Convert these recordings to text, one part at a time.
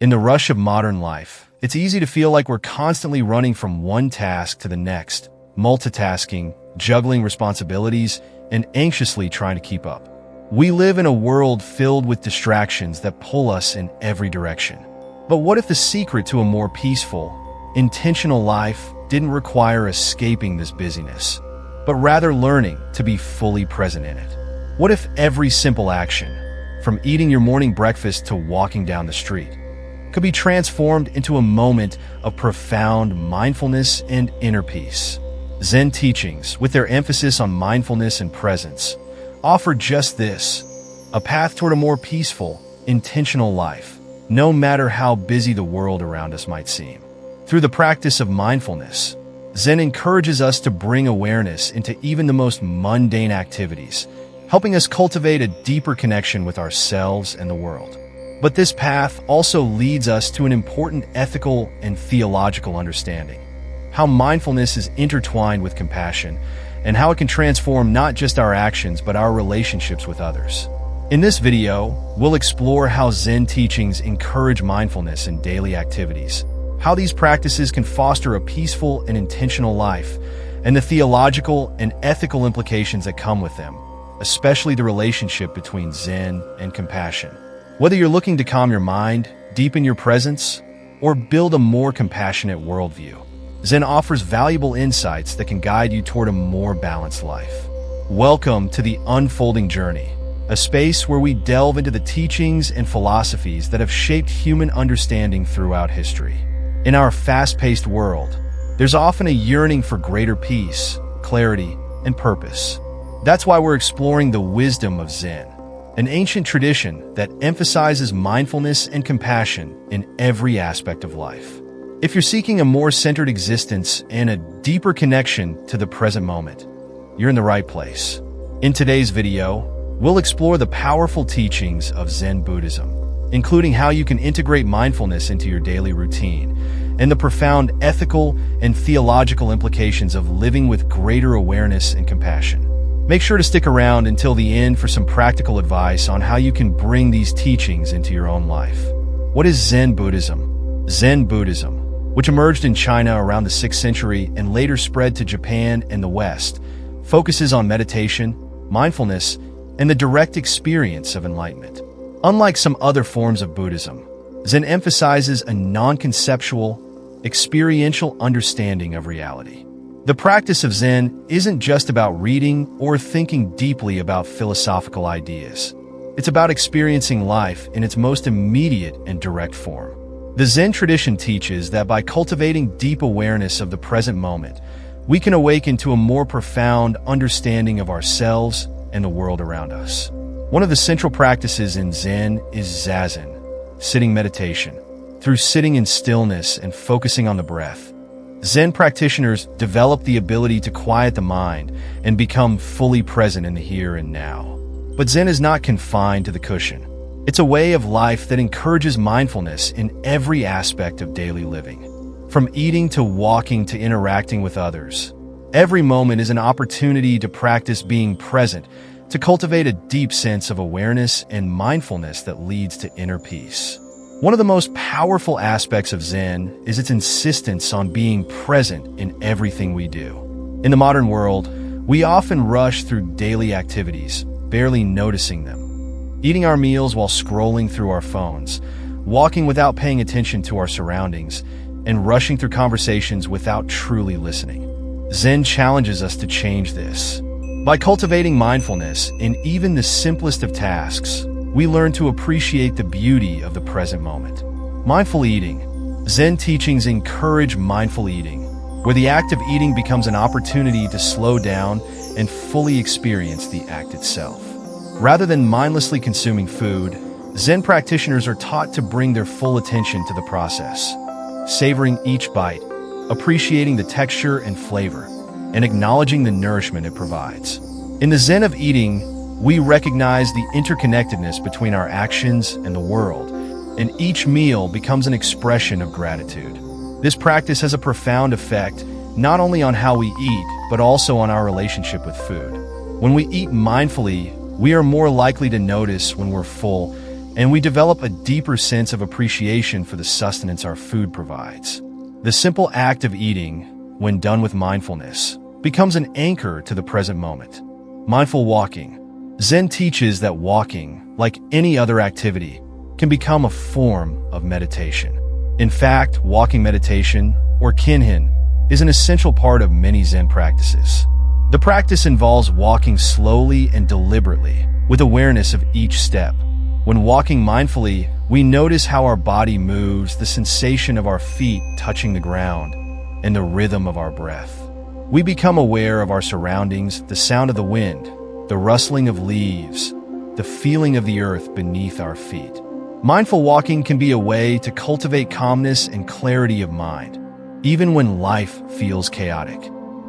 In the rush of modern life, it's easy to feel like we're constantly running from one task to the next, multitasking, juggling responsibilities, and anxiously trying to keep up. We live in a world filled with distractions that pull us in every direction. But what if the secret to a more peaceful, intentional life didn't require escaping this busyness, but rather learning to be fully present in it? What if every simple action, from eating your morning breakfast to walking down the street, could be transformed into a moment of profound mindfulness and inner peace? Zen teachings, with their emphasis on mindfulness and presence, offer just this, a path toward a more peaceful, intentional life, no matter how busy the world around us might seem. Through the practice of mindfulness, Zen encourages us to bring awareness into even the most mundane activities, helping us cultivate a deeper connection with ourselves and the world. But this path also leads us to an important ethical and theological understanding: how mindfulness is intertwined with compassion, and how it can transform not just our actions but our relationships with others. In this video, we'll explore how Zen teachings encourage mindfulness in daily activities, how these practices can foster a peaceful and intentional life, and the theological and ethical implications that come with them, especially the relationship between Zen and compassion. Whether you're looking to calm your mind, deepen your presence, or build a more compassionate worldview, Zen offers valuable insights that can guide you toward a more balanced life. Welcome to the Unfolding Journey, a space where we delve into the teachings and philosophies that have shaped human understanding throughout history. In our fast-paced world, there's often a yearning for greater peace, clarity, and purpose. That's why we're exploring the wisdom of Zen, an ancient tradition that emphasizes mindfulness and compassion in every aspect of life. If you're seeking a more centered existence and a deeper connection to the present moment, you're in the right place. In today's video, we'll explore the powerful teachings of Zen Buddhism, including how you can integrate mindfulness into your daily routine, and the profound ethical and theological implications of living with greater awareness and compassion. Make sure to stick around until the end for some practical advice on how you can bring these teachings into your own life. What is Zen Buddhism? Zen Buddhism, which emerged in China around the 6th century and later spread to Japan and the West, focuses on meditation, mindfulness, and the direct experience of enlightenment. Unlike some other forms of Buddhism, Zen emphasizes a non-conceptual, experiential understanding of reality. The practice of Zen isn't just about reading or thinking deeply about philosophical ideas. It's about experiencing life in its most immediate and direct form. The Zen tradition teaches that by cultivating deep awareness of the present moment, we can awaken to a more profound understanding of ourselves and the world around us. One of the central practices in Zen is Zazen, sitting meditation. Through sitting in stillness and focusing on the breath, Zen practitioners develop the ability to quiet the mind and become fully present in the here and now. But Zen is not confined to the cushion. It's a way of life that encourages mindfulness in every aspect of daily living. From eating to walking to interacting with others, every moment is an opportunity to practice being present, to cultivate a deep sense of awareness and mindfulness that leads to inner peace. One of the most powerful aspects of Zen is its insistence on being present in everything we do. In the modern world, we often rush through daily activities, barely noticing them. Eating our meals while scrolling through our phones, walking without paying attention to our surroundings, and rushing through conversations without truly listening. Zen challenges us to change this. By cultivating mindfulness in even the simplest of tasks, we learn to appreciate the beauty of the present moment. Mindful eating. Zen teachings encourage mindful eating, where the act of eating becomes an opportunity to slow down and fully experience the act itself. Rather than mindlessly consuming food, Zen practitioners are taught to bring their full attention to the process, savoring each bite, appreciating the texture and flavor, and acknowledging the nourishment it provides. In the Zen of eating, we recognize the interconnectedness between our actions and the world, and each meal becomes an expression of gratitude. This practice has a profound effect not only on how we eat, but also on our relationship with food. When we eat mindfully, we are more likely to notice when we're full, and we develop a deeper sense of appreciation for the sustenance our food provides. The simple act of eating, when done with mindfulness, becomes an anchor to the present moment. Mindful walking. Zen teaches that walking, like any other activity, can become a form of meditation. In fact, walking meditation, or kinhin, is an essential part of many Zen practices. The practice involves walking slowly and deliberately, with awareness of each step. When walking mindfully, we notice how our body moves, the sensation of our feet touching the ground, and the rhythm of our breath. We become aware of our surroundings, the sound of the wind, the rustling of leaves, the feeling of the earth beneath our feet. Mindful walking can be a way to cultivate calmness and clarity of mind, even when life feels chaotic.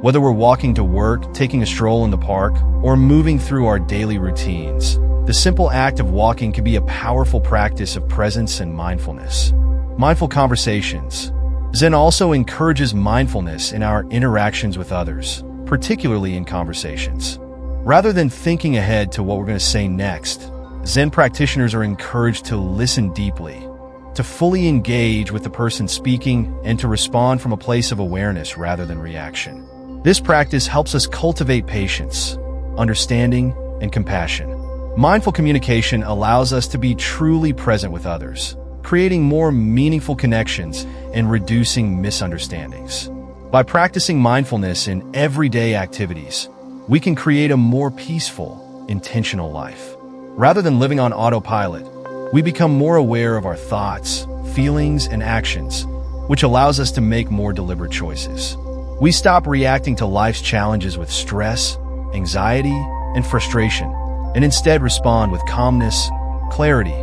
Whether we're walking to work, taking a stroll in the park, or moving through our daily routines, the simple act of walking can be a powerful practice of presence and mindfulness. Mindful conversations. Zen also encourages mindfulness in our interactions with others, particularly in conversations. Rather than thinking ahead to what we're going to say next, Zen practitioners are encouraged to listen deeply, to fully engage with the person speaking, and to respond from a place of awareness rather than reaction. This practice helps us cultivate patience, understanding, and compassion. Mindful communication allows us to be truly present with others, creating more meaningful connections and reducing misunderstandings. By practicing mindfulness in everyday activities, we can create a more peaceful, intentional life. Rather than living on autopilot, we become more aware of our thoughts, feelings, and actions, which allows us to make more deliberate choices. We stop reacting to life's challenges with stress, anxiety, and frustration, and instead respond with calmness, clarity,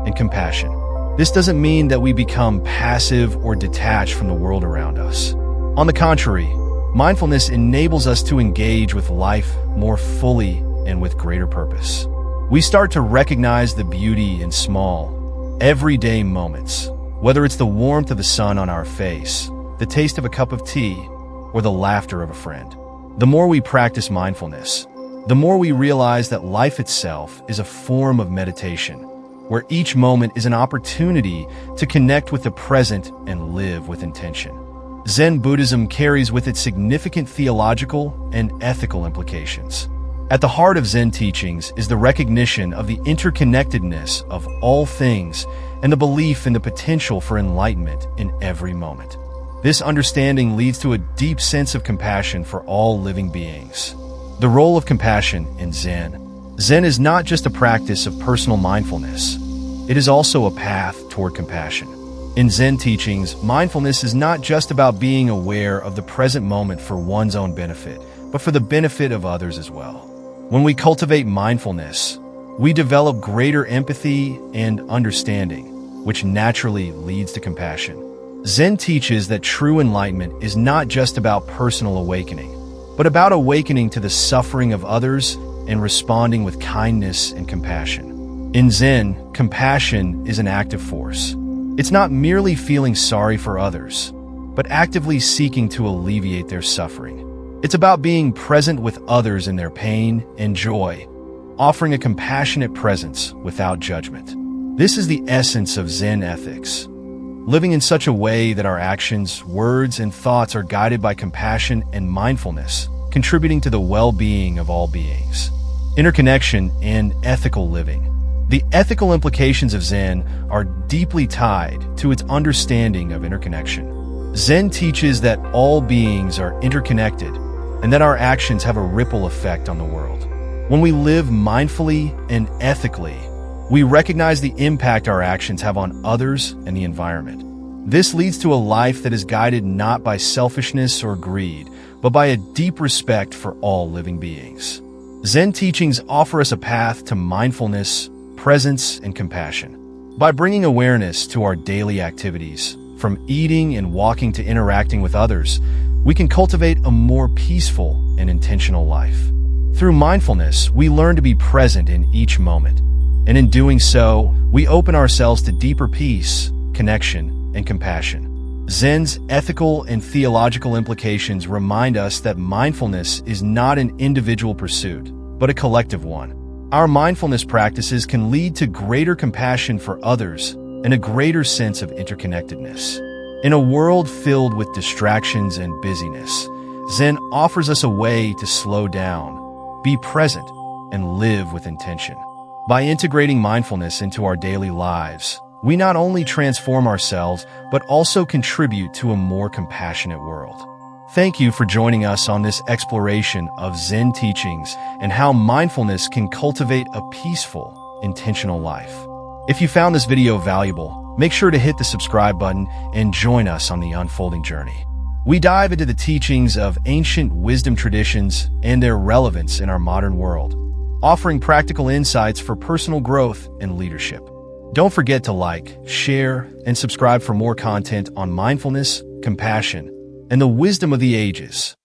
and compassion. This doesn't mean that we become passive or detached from the world around us. On the contrary, mindfulness enables us to engage with life more fully and with greater purpose. We start to recognize the beauty in small, everyday moments, whether it's the warmth of the sun on our face, the taste of a cup of tea, or the laughter of a friend. The more we practice mindfulness, the more we realize that life itself is a form of meditation, where each moment is an opportunity to connect with the present and live with intention. Zen Buddhism carries with it significant theological and ethical implications. At the heart of Zen teachings is the recognition of the interconnectedness of all things and the belief in the potential for enlightenment in every moment. This understanding leads to a deep sense of compassion for all living beings. The role of compassion in Zen. Zen is not just a practice of personal mindfulness. It is also a path toward compassion. In Zen teachings, mindfulness is not just about being aware of the present moment for one's own benefit, but for the benefit of others as well. When we cultivate mindfulness, we develop greater empathy and understanding, which naturally leads to compassion. Zen teaches that true enlightenment is not just about personal awakening, but about awakening to the suffering of others and responding with kindness and compassion. In Zen, compassion is an active force. It's not merely feeling sorry for others, but actively seeking to alleviate their suffering. It's about being present with others in their pain and joy, offering a compassionate presence without judgment. This is the essence of Zen ethics, living in such a way that our actions, words, and thoughts are guided by compassion and mindfulness, contributing to the well-being of all beings. Interconnection and ethical living. The ethical implications of Zen are deeply tied to its understanding of interconnection. Zen teaches that all beings are interconnected and that our actions have a ripple effect on the world. When we live mindfully and ethically, we recognize the impact our actions have on others and the environment. This leads to a life that is guided not by selfishness or greed, but by a deep respect for all living beings. Zen teachings offer us a path to mindfulness, presence, and compassion. By bringing awareness to our daily activities, from eating and walking to interacting with others, we can cultivate a more peaceful and intentional life. Through mindfulness, we learn to be present in each moment. And in doing so, we open ourselves to deeper peace, connection, and compassion. Zen's ethical and theological implications remind us that mindfulness is not an individual pursuit, but a collective one. Our mindfulness practices can lead to greater compassion for others and a greater sense of interconnectedness. In a world filled with distractions and busyness, Zen offers us a way to slow down, be present, and live with intention. By integrating mindfulness into our daily lives, we not only transform ourselves, but also contribute to a more compassionate world. Thank you for joining us on this exploration of Zen teachings and how mindfulness can cultivate a peaceful, intentional life. If you found this video valuable, make sure to hit the subscribe button and join us on the unfolding journey. We dive into the teachings of ancient wisdom traditions and their relevance in our modern world, offering practical insights for personal growth and leadership. Don't forget to like, share, and subscribe for more content on mindfulness, compassion, and the wisdom of the ages.